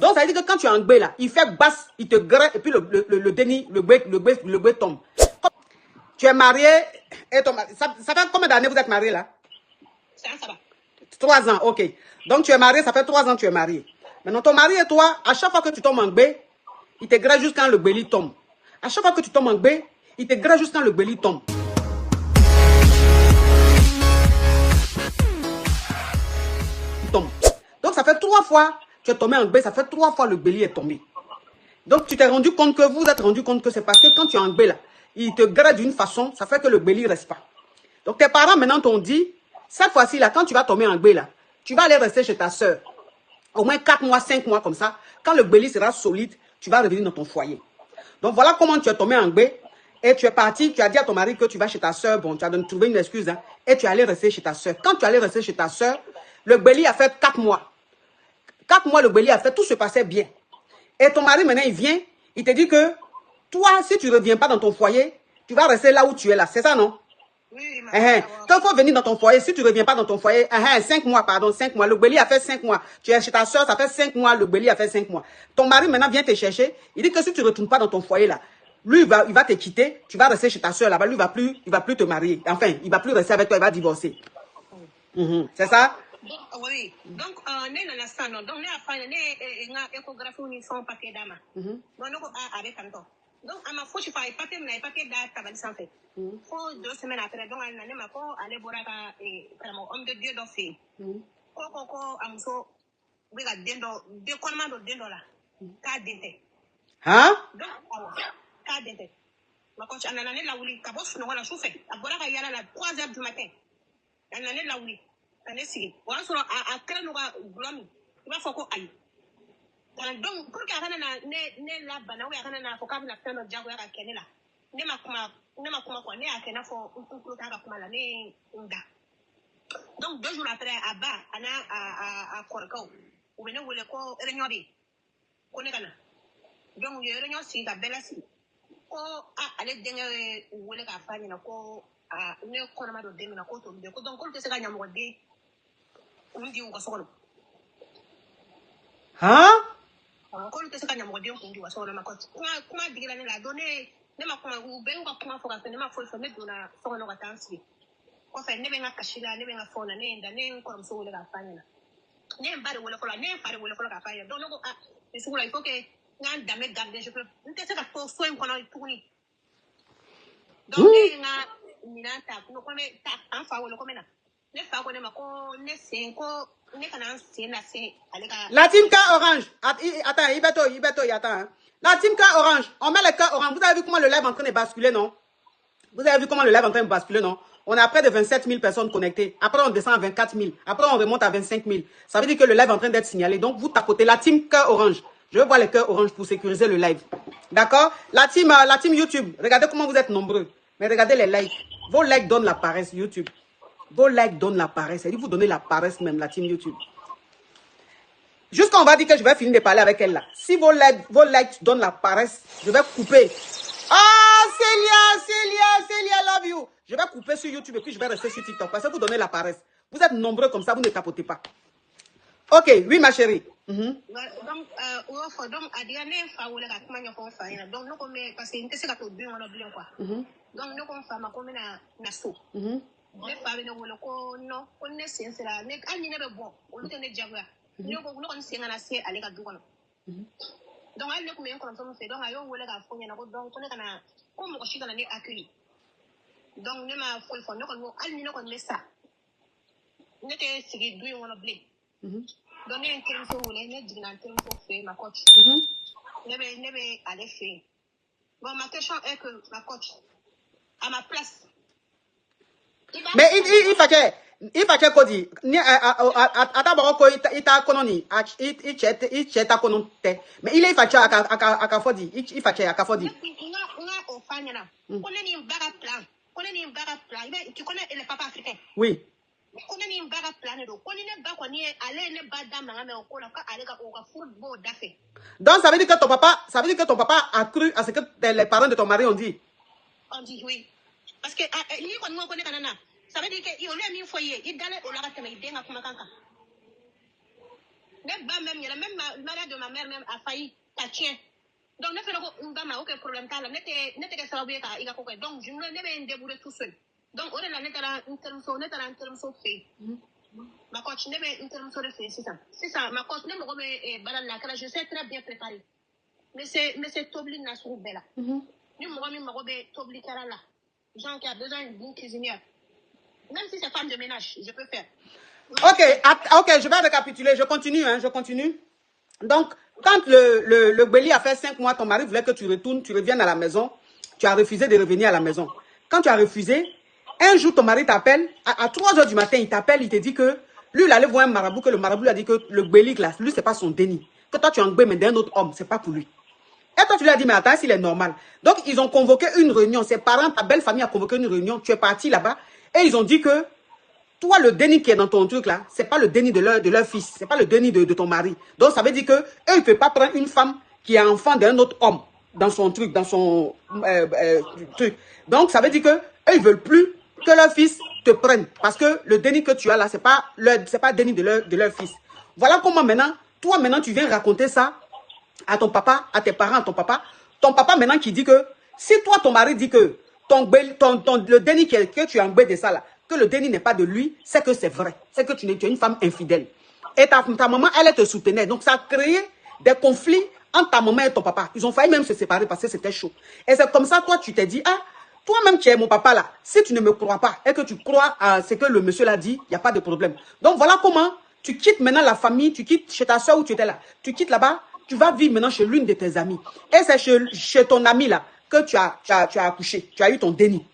Donc, ça veut dire que quand tu es en gbé là, il fait basse, il te gratte et puis le déni, le gbé tombe. Tu es marié et ton mari, ça fait combien d'années vous êtes mariés là? Ça va. 3 ans, ok. Donc tu es marié, ça fait 3 ans que tu es marié. Maintenant, ton mari et toi, à chaque fois que tu tombes en gbé, il te gratte juste quand le gbéli tombe. À chaque fois que tu tombes en gbé, il te gratte juste quand le gbéli tombe. Donc ça fait 3 fois que tu es tombé en gbé, ça fait 3 fois le gbéli est tombé. Donc tu t'es rendu compte que vous êtes rendu compte que c'est parce que quand tu es en gbé là, il te gratte d'une façon, ça fait que le gbéli ne reste pas. Donc tes parents maintenant t'ont dit, cette fois-ci là, quand tu vas tomber en gbé là, tu vas aller rester chez ta soeur. Au moins 4 mois, 5 mois comme ça. Quand le gbéli sera solide, tu vas revenir dans ton foyer. Donc voilà comment tu es tombé en gbé. Et tu es parti, tu as dit à ton mari que tu vas chez ta soeur. Bon, tu as trouvé une excuse. Hein, et tu es allé rester chez ta soeur. Quand tu es allé rester chez ta soeur, le gbéli a fait 4 mois. 4 mois, le gbéli a fait, tout se passait bien. Et ton mari maintenant, il vient, il te dit que toi, si tu ne reviens pas dans ton foyer, tu vas rester là où tu es là. C'est ça, non? Oui, Quand il faut venir dans ton foyer, si tu ne reviens pas dans ton foyer, 5 mois, pardon, 5 mois. Le gbéli a fait 5 mois. Tu es chez ta soeur, ça fait 5 mois, le gbéli a fait 5 mois. Ton mari maintenant vient te chercher. Il dit que si tu ne retournes pas dans ton foyer là, lui, il va te quitter. Tu vas rester chez ta soeur là-bas. Lui, il va plus te marier. Enfin, il va plus rester avec toi, il va divorcer. C'est ça? Oui. Donc, né dans la salle, donc, né à faire une échographie ou une son papier d'ama. Donc, nous, avec un temps. Donc, à ma foi, je fais papier, mais papier d'tabal sans fait. Faut 2 semaines après, donc, elle n'a pas aller voir homme de Dieu d'en fait. Koko, amso, oui, la dendo, deux commandes de $2. Cas d'été. Hein? Donc, cas d'été. Ma coach, elle en a la ouli, cabos, nous, on a chauffé. À Boraka, il y a la 3h du matin. Elle en a la ouli. Elle est si. On a sur à quel nous va glomi. Il va faut qu'on aille. Donc, pour qu'elle ne la banane, elle n'a pas qu'à la peine de diable à Kenela. Ne m'a quoi, ne a qu'à faire un peu de l'année. Donc, 2 jours après, à bas, on a à Corco. Ou bien, on le co réunionné. On est gana. Donc, il y a réunion si la belle si. Ko allez dengue ou le gafani na ko ne ko na ma do dengue na ko to de ko donc ko te se ganya mo de undi u ko sokolo. Hein? Ko te se ganya mo de undi u sokolo ma ko kuma digila ne la donner ne ma kuma u be u ko kuma fo ka ne ma fo ne do na sokolo ka tansi. Ko fa ne be nga kashila ne be nga fona ne nda ne ko so le gafani na. Ne mbare wala ko la ne fare wala ko ka fa ya donc no il faut que ngan dame garder je peux n'était pas pour soin qu'on a tourné donc nga minata no comme ta enfa wala comme na ne fa ko ne ma ko ne sen ko ne kana sen na se alega la team K orange attends Ibeto attends la team K orange on met le K orange. Vous avez vu comment le live est en train de basculer, non? Vous avez vu comment le live est en train de basculer, non? On a près de 27 000 personnes connectées. Après, on descend à 24 000. Après, on remonte à 25 000. Ça veut dire que le live est en train d'être signalé. Donc, vous tapotez la team Cœur Orange. Je veux voir les cœurs orange pour sécuriser le live. D'accord? La team YouTube. Regardez comment vous êtes nombreux. Mais regardez les likes. Vos likes donnent la paresse, YouTube. Vos likes donnent la paresse. C'est-à-dire vous donnez la paresse même, la team YouTube. Jusqu'à on va dire que je vais finir de parler avec elle là. Si vos likes donnent la paresse, je vais couper. Ah, Célia, love you. Je vais couper sur YouTube et puis je vais rester sur TikTok parce que vous donnez la paresse. Vous êtes nombreux comme ça, vous ne tapotez pas. Ok, oui ma chérie. Donc, à dire ne fa wala ka kuma nyoko fa ina donc no comme parce que inte se ka to bien on a bien quoi. Donc no comme fa ma comme na so. Ne fa be no wala ko no ko ne sensera ne anyi ne be bon o lu ne jagwa. No ko no ko senga na se ale ka du kono. Donc elle ne comme en comme fait donc ayo wala ka fo na ko donc ko ne kana ko mo ko shika na ne accueil. Donc ne ma fo fo no ko no al ni no ko ne sa. Ne te sigi du on a blé. Donc, il y a un terme sur le nez, il y a un terme sur fait ma coach. Nebe aller faire. Bon, ma question est que ma coach, à ma place. Mais il fait quoi dit? Attends, il t'a connu, il t'a connu. Mais il est fait à Kafodi, il fait à Kafodi. On fanya. On est un baga plan. On est un baga plan. Tu connais le papa africain? Oui. On est un baga plan. On est un baga qu'on est allé ne pas dame mais on a allé au football d'affaires. Donc ça veut dire que ton papa a cru à ce que les parents de ton mari ont dit. On dit oui. Parce que il y a qu'on connaît canana. Ça veut dire que il y a mis foyer, il d'aller au lac mais il dénga comme kanka. Même la mariage de ma mère même a failli, ça tient. Donc, ne fait aucun problème. N'était que ça va bien, donc, je ne vais pas débrouiller tout seul. Donc, on est là, on est en termes de fait. Ma coach ne vais interrompre de fait, c'est ça. C'est ça, ma coach ne me remet balade là, je sais très bien préparer. Mais c'est Tobli Nassou Bella. Nous me remet Tobli Karala. Gens qui a besoin d'une cuisinière. Même si c'est femme de ménage, je peux faire. Ok, je vais récapituler. Je continue. Donc, quand le Béli a fait 5 mois, ton mari voulait que tu reviennes à la maison. Tu as refusé de revenir à la maison. Quand tu as refusé, un jour, ton mari t'appelle. À 3 h du matin, il t'appelle, il te dit que lui, il allait voir un marabout, que le marabout lui a dit que le Béli, là, lui, c'est pas son déni. Que toi, tu es en Béli, mais d'un autre homme, c'est pas pour lui. Et toi, tu lui as dit, mais attends, s'il est normal. Donc, ils ont convoqué une réunion. Ses parents, ta belle famille a convoqué une réunion. Tu es parti là-bas. Et ils ont dit que toi, le déni qui est dans ton truc là, c'est pas le déni de leur fils, c'est pas le déni de ton mari. Donc ça veut dire que eux, ils ne peuvent pas prendre une femme qui est enfant d'un autre homme dans son truc, dans son truc. Donc ça veut dire que eux, ils veulent plus que leur fils te prenne, parce que le déni que tu as là, c'est pas le déni de leur fils. Voilà comment maintenant, toi maintenant tu viens raconter ça à ton papa, à tes parents, à ton papa. Ton papa maintenant qui dit que si toi ton mari dit que le déni que tu as en de ça là, que le déni n'est pas de lui, c'est que c'est vrai. C'est que tu es une femme infidèle. Et ta maman, elle te soutenait. Donc, ça a créé des conflits entre ta maman et ton papa. Ils ont failli même se séparer parce que c'était chaud. Et c'est comme ça, toi, tu t'es dit, ah, toi-même, tu es mon papa là. Si tu ne me crois pas et que tu crois à ce que le monsieur l'a dit, il n'y a pas de problème. Donc, voilà comment tu quittes maintenant la famille, tu quittes chez ta soeur où tu étais là. Tu quittes là-bas, tu vas vivre maintenant chez l'une de tes amies. Et c'est chez ton ami là que tu as accouché. Tu as eu ton déni.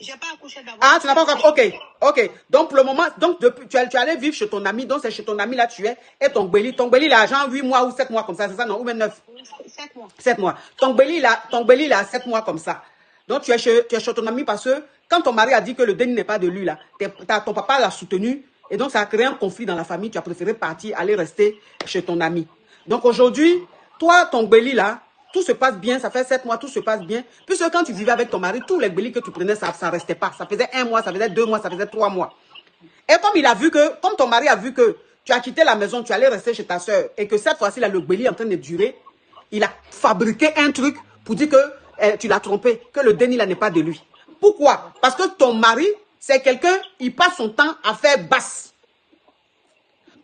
J'ai pas accouché d'abord. Ah, tu n'as pas encore. Ok. Donc, pour le moment, depuis, tu allais vivre chez ton ami. Donc, c'est chez ton ami là, tu es. Et ton Béli, il a genre 8 mois ou 7 mois comme ça, c'est ça, non? Ou même 9? 7 mois. 7 mois. Ton Béli, il a 7 mois comme ça. Donc, tu es chez ton ami parce que quand ton mari a dit que le déni n'est pas de lui là, ton papa l'a soutenu. Et donc, ça a créé un conflit dans la famille. Tu as préféré partir, aller rester chez ton ami. Donc, aujourd'hui, toi, ton Béli là, tout se passe bien, ça fait 7 mois, tout se passe bien. Puisque quand tu vivais avec ton mari, tous les bélis que tu prenais, ça ne restait pas. Ça faisait 1 mois, ça faisait 2 mois, ça faisait 3 mois. Et comme ton mari a vu que tu as quitté la maison, tu allais rester chez ta soeur, et que cette fois-ci, là, le béli est en train de durer, il a fabriqué un truc pour dire que tu l'as trompé, que le déni là n'est pas de lui. Pourquoi? Parce que ton mari, c'est quelqu'un, il passe son temps à faire basse.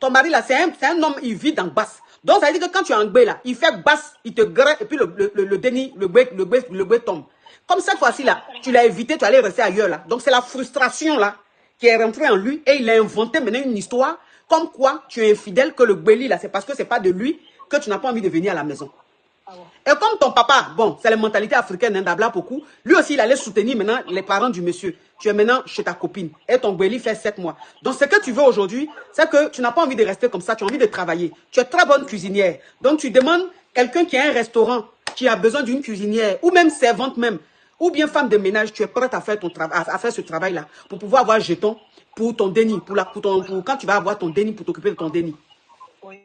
Ton mari là, c'est un homme, il vit dans basse. Donc, ça veut dire que quand tu es en gbé là, il fait basse, il te gratte, et puis le déni, le gbé tombe. Comme cette fois-ci là, tu l'as évité, tu allais rester ailleurs là. Donc, c'est la frustration là qui est rentrée en lui et il a inventé maintenant une histoire comme quoi tu es infidèle, que le gbéli là, c'est parce que c'est pas de lui que tu n'as pas envie de venir à la maison. Et comme ton papa, bon, c'est la mentalité africaine, d'Abla beaucoup, lui aussi, il allait soutenir maintenant les parents du monsieur. Tu es maintenant chez ta copine et ton Béli fait 7 mois. Donc, ce que tu veux aujourd'hui, c'est que tu n'as pas envie de rester comme ça, tu as envie de travailler. Tu es très bonne cuisinière. Donc, tu demandes quelqu'un qui a un restaurant, qui a besoin d'une cuisinière, ou même servante même, ou bien femme de ménage, tu es prête à faire, à faire ce travail-là pour pouvoir avoir jeton pour ton déni, pour quand tu vas avoir ton déni, pour t'occuper de ton déni. Oui.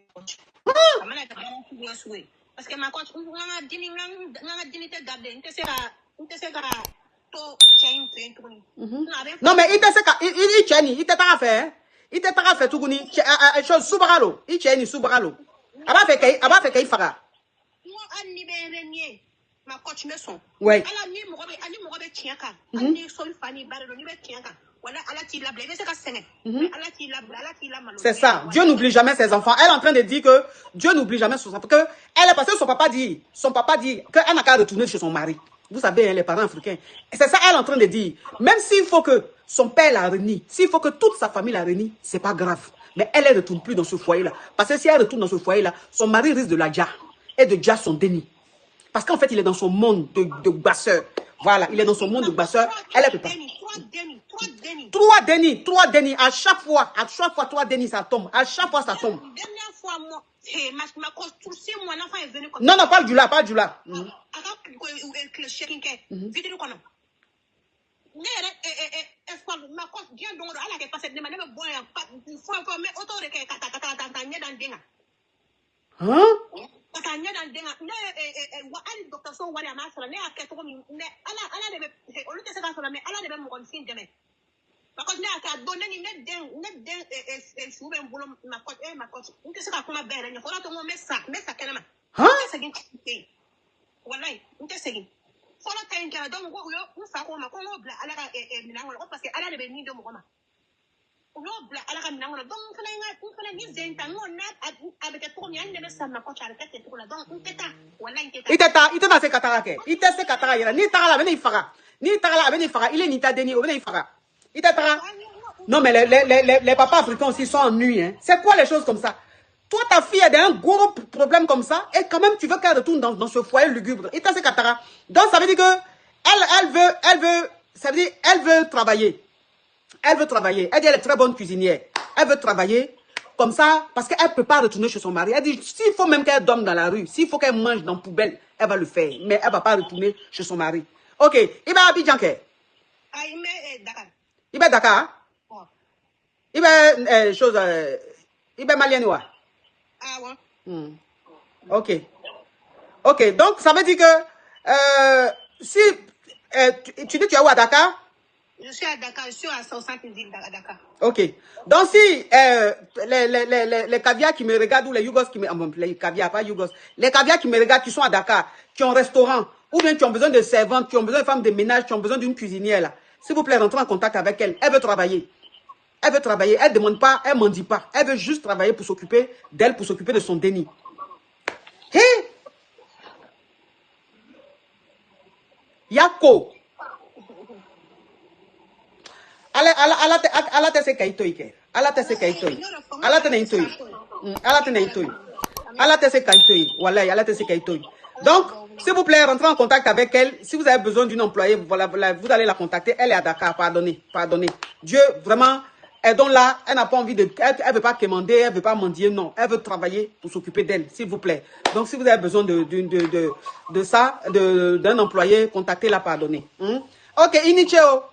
Parce que ma coach, on a dit te garder, non, mais il t'a fait, il t'a fait tout chose soubralo, il tient soubralo. Aba fait qu'il fera. Ma coach me son. Oui. Alors, ni mo be tiaka. Ani sol fani barelo ni be tiaka. Voilà, ala ti la blé, c'est ka sene. Ala ti la malo. C'est ça. Dieu n'oublie jamais ses enfants. Elle est en train de dire que Dieu n'oublie jamais ses enfants. Parce que elle est passée, son papa dit qu'elle n'a qu'à retourner chez son mari. Vous savez, les parents africains. C'est ça, elle est en train de dire. Même s'il faut que son père la renie, s'il faut que toute sa famille la renie, c'est pas grave. Mais elle ne retourne plus dans ce foyer-là. Parce que si elle retourne dans ce foyer-là, son mari risque de la dia. Et de dia son déni. Parce qu'en fait, il est dans son monde de basseur. Voilà, il est dans son monde de basseur. Elle est pas. 3 dénis. À chaque fois, 3 dénis, ça tombe. À chaque fois, ça tombe. Dernière fois, moi, ma cause, tout ce mois, l'enfant est venu comme non, pas du là. Ma coach, n'a donné ni net d'un chou, un boulot, ma coach, on te sait pas comment belle, il faut que tu mets ça, calme. Hein? Voilà, on te sait. Faut que tu aies un don, on fait quoi, on obla, à la parce qu'elle a des bénis de mon roman. On obla, à la ramina, donc on fait une mise d'un on a avec la première, il ne ça ma coach à la tête pour la donc on t'état. Voilà, il t'état ses cataractes. Il t'état ses cataractes. Ni tara la, venez, il fera. Ni tara la, venez, il fera. Il est ni ta déni, venez, il fera. Il t'état. Non, mais les papas africains aussi sont en nuit. Hein. C'est quoi les choses comme ça? Toi, ta fille a un gros problème comme ça, et quand même, tu veux qu'elle retourne dans ce foyer lugubre. Il t'a ses cataractes. Donc, ça veut dire que elle veut travailler. Elle veut travailler. Elle dit elle est très bonne cuisinière. Elle veut travailler comme ça parce qu'elle ne peut pas retourner chez son mari. Elle dit s'il faut même qu'elle dorme dans la rue, s'il faut qu'elle mange dans la poubelle, elle va le faire. Mais elle ne va pas retourner chez son mari. Ok. Il va à Abidjan. Ah, il met Dakar. Il va à Dakar. Il va chose. Il va malien. Ah ouais. Ok. Ok. Donc ça veut dire que si tu dis tu es où à Dakar? Je suis à Dakar, je suis à 60 villes à Dakar. Ok. Donc si les caviars qui me regardent ou les Yougos qui me... les caviars, pas Yougos. Les caviars qui me regardent, qui sont à Dakar, qui ont un restaurant, ou bien qui ont besoin de servantes, qui ont besoin de femmes de ménage, qui ont besoin d'une cuisinière, là. S'il vous plaît, rentrez en contact avec elle. Elle veut travailler. Elle veut travailler. Elle ne demande pas, elle ne mendie pas. Elle veut juste travailler pour s'occuper d'elle, pour s'occuper de son déni. Hé! Yako! Ala te se kaitoi ke. Ala te se kaitoi. Ala te naitoi. Ala te naitoi. Ala te se kaitoi. Voilà, ala te se kaitoi. Donc, s'il vous plaît, rentrez en contact avec elle. Si vous avez besoin d'une employée, voilà, vous allez la contacter. Elle est à Dakar. Pardonnez. Dieu, vraiment, aidons-la. Elle n'a pas envie de... Elle ne veut pas quémander, elle ne veut pas mendier. Non, elle veut travailler pour s'occuper d'elle, s'il vous plaît. Donc, si vous avez besoin de ça, d'un employé, contactez-la. Pardonnez. Ok, Inicheo.